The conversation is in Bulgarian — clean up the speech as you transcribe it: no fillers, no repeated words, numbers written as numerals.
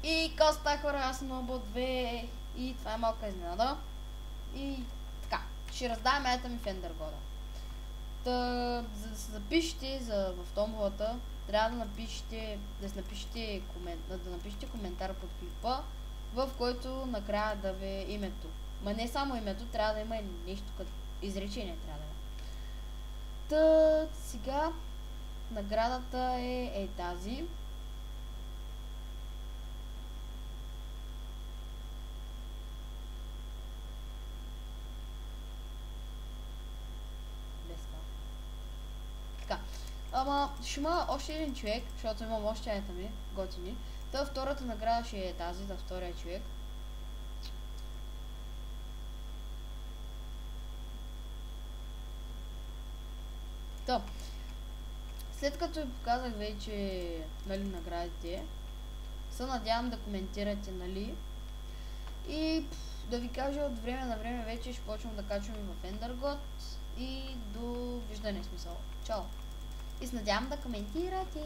И Коста хора, аз съм Обо 2 и това е малка изненада. И така, ще раздаваме айта ми в Ендергода. За да се запишете в томболата, трябва да напишете, да напишете коментар под клипа, в който накрая да ви е името. Ма не само името, трябва да има и нещо като изречение трябва да има. Сега наградата е тази. Така. Ама ще има още един човек, защото имам още айта ми, готини. Втората награда ще е тази, за втория човек. След като ви показах вече, нали, наградите, се надявам да коментирате, нали, и да ви кажа от време на време вече ще почвам да качвам в Ендергод и до виждане смисъл. Чао! И се надявам да коментирате!